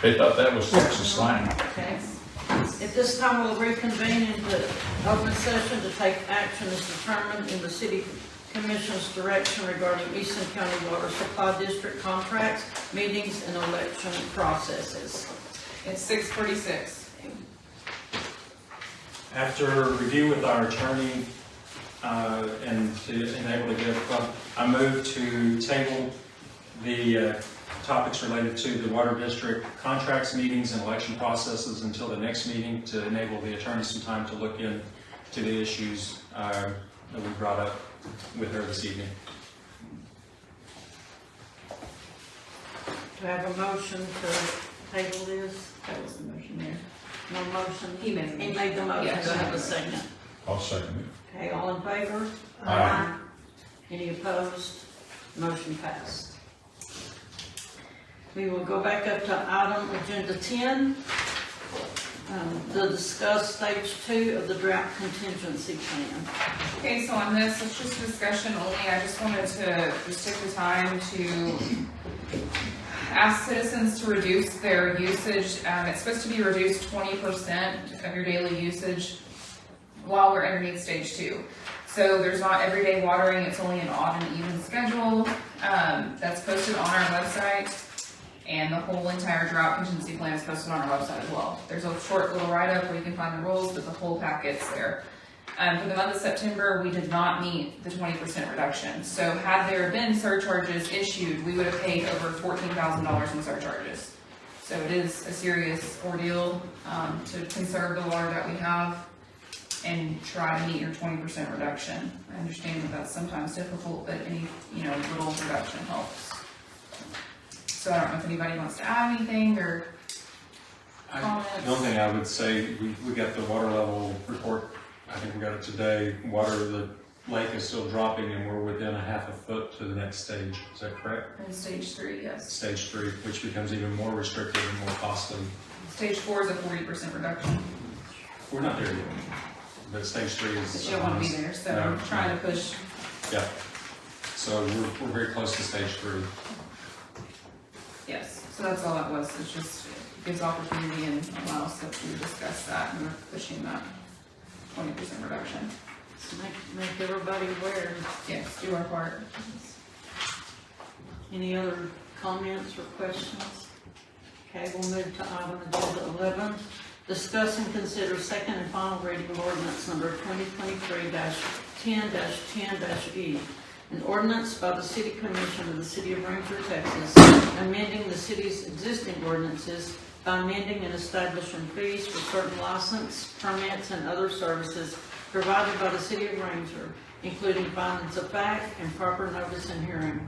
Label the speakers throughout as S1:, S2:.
S1: They thought that was Texas slang.
S2: Okay. At this time, we'll reconvene into open session to take action as determined in the City Commission's direction regarding Eastern County Water Supply District contracts, meetings, and election processes.
S3: It's 6:46.
S4: After review with our attorney and to enable to give, I move to table the topics related to the water district contracts, meetings, and election processes until the next meeting to enable the attorney some time to look into the issues that we brought up with her this evening.
S2: Do I have a motion to table this?
S3: That was the motion there.
S2: No motion?
S3: He made the motion.
S2: He made the motion.
S3: Yes.
S2: Do I have a second?
S1: I'll second it.
S2: Okay, all in favor?
S1: Aye.
S2: Any opposed? Motion passed. We will go back up to item agenda 10, to discuss stage 2 of the drought contingency plan.
S3: Okay, so on this, it's just discussion only. I just wanted to just take the time to ask citizens to reduce their usage. It's supposed to be reduced 20% of your daily usage while we're underneath stage 2. So there's not everyday watering, it's only an odd and even schedule. That's posted on our website, and the whole entire drought contingency plan is posted on our website as well. There's a short little write-up where you can find the rules, but the whole packet's there. For the month of September, we did not meet the 20% reduction. So had there been surcharges issued, we would have paid over $14,000 in surcharges. So it is a serious ordeal to conserve the water that we have and try to meet your 20% reduction. I understand that that's sometimes difficult, but any little reduction helps. So I don't know if anybody wants to add anything or comments.
S4: The only thing I would say, we got the water level report, I think we got it today. The lake is still dropping and we're within a half a foot to the next stage. Is that correct?
S3: In stage 3, yes.
S4: Stage 3, which becomes even more restrictive and more costly.
S3: Stage 4 is a 40% reduction.
S4: We're not there yet, but stage 3 is.
S3: But you don't want to be there, so I'm trying to push.
S4: Yeah. So we're very close to stage 3.
S3: Yes, so that's all that was. It's just gives opportunity and allows us to discuss that, and we're pushing that 20% reduction.
S2: So make everybody aware.
S3: Yes, do our part.
S2: Any other comments or questions? Okay, we'll move to item agenda 11. Discuss and consider second and final reading of ordinance number 2023-10-10-E. An ordinance by the City Commission of the City of Ranger, Texas, amending the city's existing ordinances by amending and establishing fees for certain license, permits, and other services provided by the City of Ranger, including findings of fact and proper notice and hearing.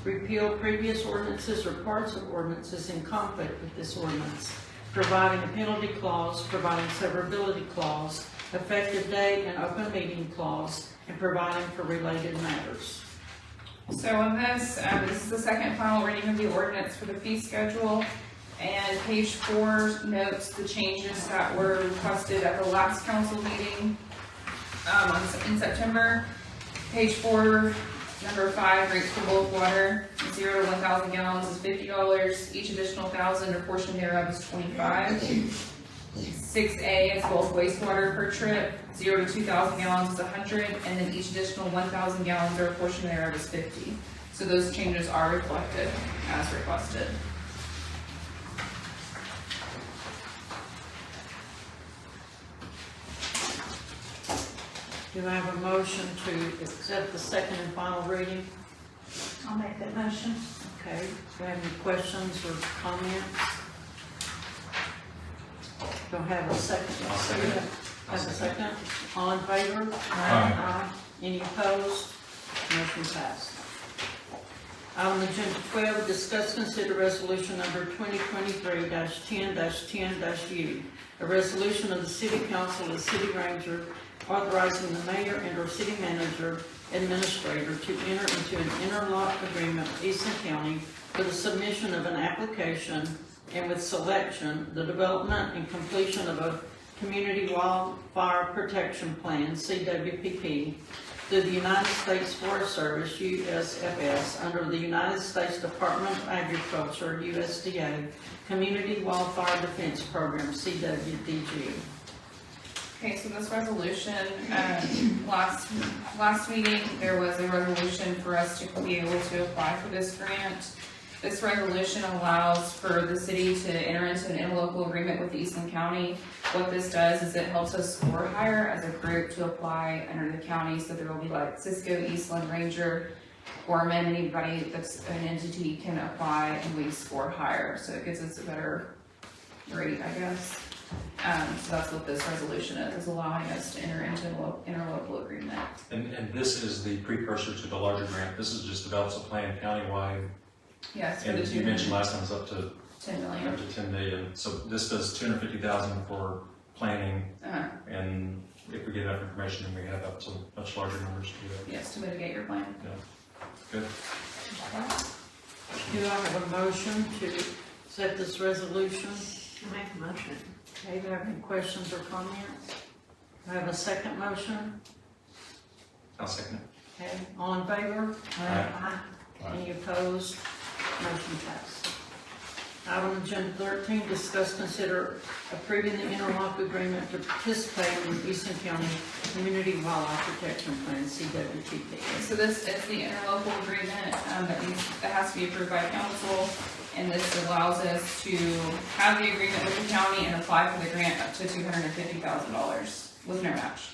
S2: Repeal previous ordinances or parts of ordinances in conflict with this ordinance, providing a penalty clause, providing severability clause, effective date and open meeting clause, and providing for related matters.
S3: So on this, this is the second and final reading of the ordinance for the fee schedule, and page 4 notes the changes that were requested at the last council meeting in September. Page 4, number 5, rates for bulk water, 0 to 1,000 gallons is $50. Each additional 1,000 or portion thereof is $25. 6A is bulk wastewater per trip, 0 to 2,000 gallons is 100, and then each additional 1,000 gallons or a portion thereof is 50. So those changes are reflected as requested.
S2: Do I have a motion to accept the second and final reading?
S5: I'll make that motion.
S2: Okay, do I have any questions or comments? Do I have a second?
S4: I'll second it.
S2: Have a second? All in favor?
S1: Aye.
S2: Any opposed? Motion passed. Item agenda 12, discuss, consider resolution number 2023-10-10-U. A resolution of the City Council of the City Ranger authorizing the mayor and/or city manager administrator to enter into an interlock agreement with Eastern County for the submission of an application and with selection, the development and completion of a Community Wildfire Protection Plan, CWPP, through the United States Forest Service, USFS, under the United States Department of Agriculture, USDA, Community Wildfire Defense Program, CWDG.
S3: Okay, so this resolution, last meeting, there was a resolution for us to be able to apply for this grant. This resolution allows for the city to enter into an interlocal agreement with Eastland County. What this does is it helps us score higher as a group to apply under the county, so there will be like Cisco, Eastland, Ranger, Gorman, anybody that's an entity can apply and we score higher, so it gives us a better rate, I guess. So that's what this resolution is allowing us to enter into an interlocal agreement.
S4: And this is the precursor to the larger grant. This is just develops a plan countywide.
S3: Yes, for
S4: And
S3: the
S4: you mentioned last time it was up to
S3: 10 million.
S4: up to 10 million. So this does 250,000 for planning, and if we get enough information, then we have up to much larger numbers to do that.
S3: Yes, to mitigate your plan.
S4: Good.
S2: Do I have a motion to accept this resolution?
S5: Make a motion.
S2: Okay, do I have any questions or comments? Do I have a second motion?
S4: I'll second it.
S2: Okay, all in favor?
S1: Aye.
S2: Any opposed? Motion passed. Item agenda 13, discuss, consider approving the interlock agreement to participate in the Eastern County Community Wildlife Protection Plan, CWTP.
S3: So this is the interlocal agreement that has to be approved by council, and this allows us to have the agreement with the county and apply for the grant up to $250,000 with no match.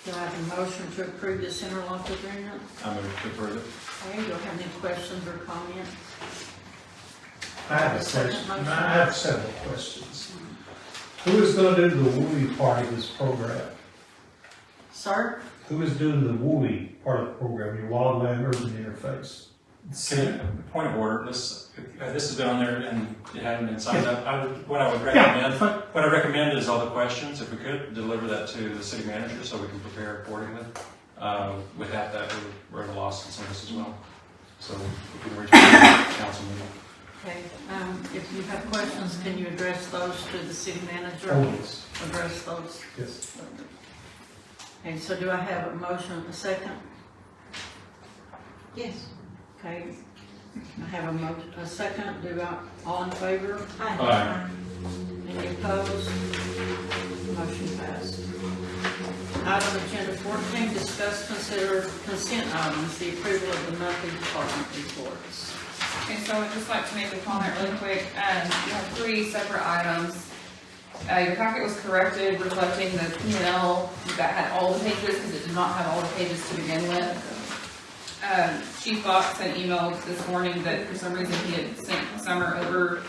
S2: Do I have a motion to approve this interlock agreement?
S4: I move to approve it.
S2: Okay, do I have any questions or comments?
S6: I have a question. I have several questions. Who is going to do the WUI part of this program?
S2: Sir?
S6: Who is doing the WUI part of the program, your wildland urban interface?
S4: Point of order, this has been on there and it hadn't been signed up. What I would recommend is all the questions, if we could, deliver that to the city manager so we can prepare accordingly. Without that, we're at a loss in some of this as well. So if we can reach out to the council meeting.
S2: Okay, if you have questions, can you address those to the city manager?
S6: Oh, yes.
S2: Address those.
S6: Yes.
S2: Okay, so do I have a motion, a second?
S5: Yes.
S2: Okay, I have a second, all in favor?
S1: Aye.
S2: Any opposed? Motion passed. Item agenda 14, discuss, consider consent items, the approval of the monthly department reports.
S3: Okay, so I'd just like to make a comment really quick. You have 3 separate items. Your packet was corrected, reflecting the P&L that had all the pages, because it did not have all the pages to begin with. Chief Fox sent email this morning that for some reason he had sent Summer over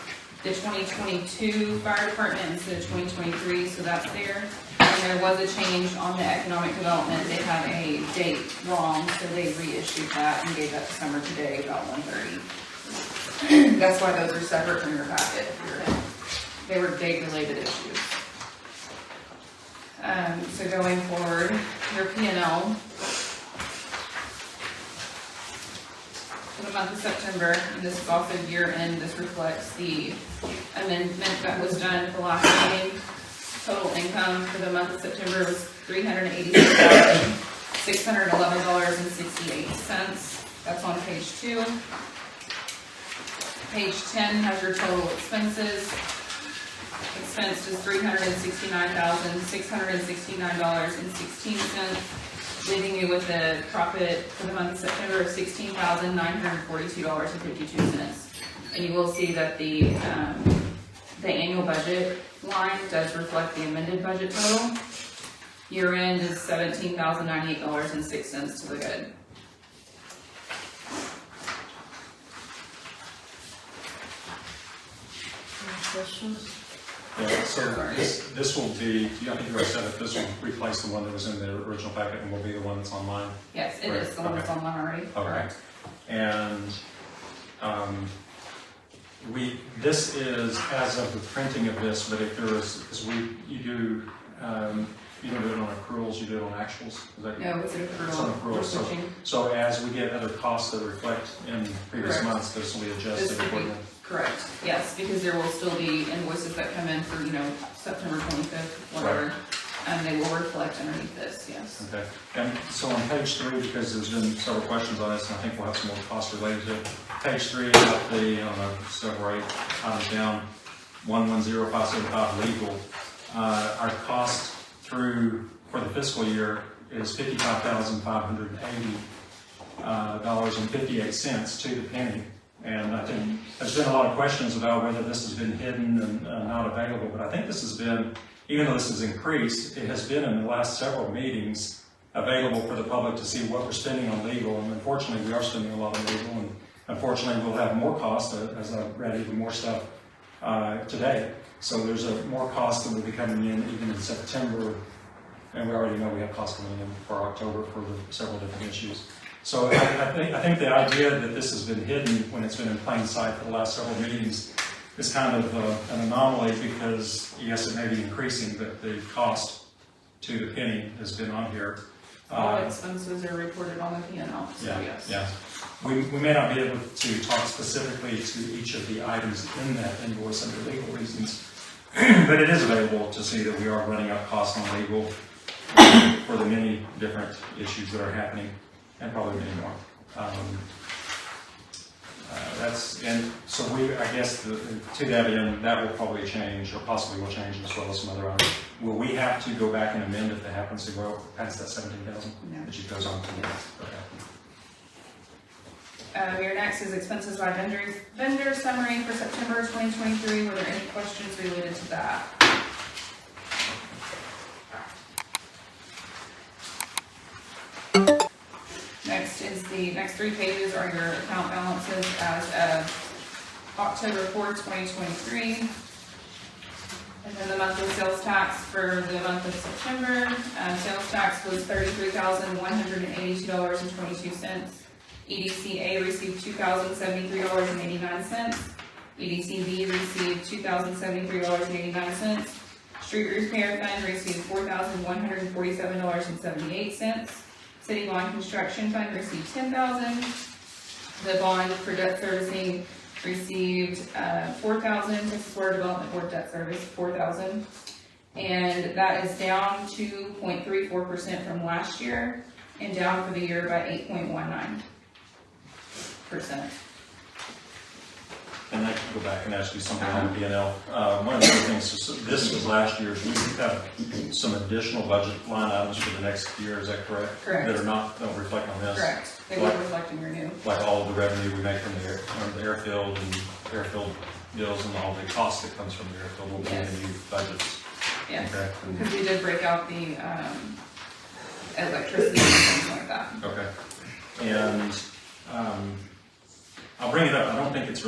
S3: the 2022 fire department instead of 2023, so that's there. And there was a change on the economic development. They had a date wrong, so they reissued that and gave that to Summer today about 1:30. That's why those are separate from your packet. They were date-related issues. So going forward, your P&L for the month of September, and this is also year-end, this reflects the amendment that was done at the last meeting. Total income for the month of September was $386,611.68. That's on page 2. Page 10 has your total expenses. Expense is $369,669.16, leaving you with a profit for the month of September of $16,942.52. And you will see that the annual budget line does reflect the amended budget total. Year end is $17,098.06 to the good.
S2: Any questions?
S4: Yeah, so this will be, I think you already said it, this will replace the one that was in the original packet and will be the one that's online.
S3: Yes, it is the one that's online already.
S4: Okay. And this is as of the printing of this, but if there is, because you don't do it on accruals, you do it on actuals. Is that
S3: No, it's an
S4: It's on
S3: accrual. We're
S4: accruals.
S3: switching.
S4: So as we get other costs that reflect in previous
S3: Correct.
S4: months, this will be
S3: This
S4: adjusted
S3: would be
S4: accordingly.
S3: correct, yes, because there will still be invoices that come in for, September 25th, whatever. and they will reflect underneath this, yes.
S4: Okay, and so on page 3, because there's been several questions on this, and I think we'll have some more costs related to it. Page 3, about the, I don't know, 7 or 8 items down, 110575 legal. Our cost for the fiscal year is $55,580.58 to the penny. And I think there's been a lot of questions about whether this has been hidden and not available, but I think this has been, even though this has increased, it has been in the last several meetings available for the public to see what we're spending on legal. And unfortunately, we are spending a lot on legal, and unfortunately, we'll have more cost, as I've read even more stuff today. So there's more cost that will be coming in even in September, and we already know we have costs coming in for October for the several different issues. So I think the idea that this has been hidden when it's been in plain sight for the last several meetings is kind of an anomaly, because yes, it may be increasing, but the cost to the penny has been on here.
S3: All expenses are reported on the P&L, so yes.
S4: Yeah. We may not be able to talk specifically to each of the items in that invoice under legal reasons, but it is available to see that we are running up costs on legal for the many different issues that are happening, and probably many more. And so I guess to that end, that will probably change, or possibly will change, as well as some other items. Will we have to go back and amend if it happens to go past that 17,000?
S3: No.
S4: That she goes on to next. Okay.
S3: Your next is expenses by vendor summary for September 2023. Were there any questions related to that? Next is the next 3 pages are your account balances as of October 4th, 2023. And then the monthly sales tax for the month of September. Sales tax was $33,182.22. EDCA received $2,073.89. EDCB received $2,073.89. Street repair fund received $4,147.78. City bond construction fund received $10,000. The bond for debt servicing received $4,000. Texas Water Development Board debt service $4,000, and that is down 2.34% from last year, and down for the year by 8.19%.
S4: And I can go back and ask you something on the P&L. One of the other things, this was last year's, we have some additional budget line items for the next year, is that correct?
S3: Correct.
S4: That don't reflect on this?
S3: Correct. They will reflect in your new.
S4: Like all of the revenue we make from the airfield and airfield deals, and all the cost that comes from the airfield will be in the new budgets.
S3: Yes,
S4: Okay.
S3: because we did break out the electricity and things like that.
S4: Okay. And I'll bring it up. I don't think it's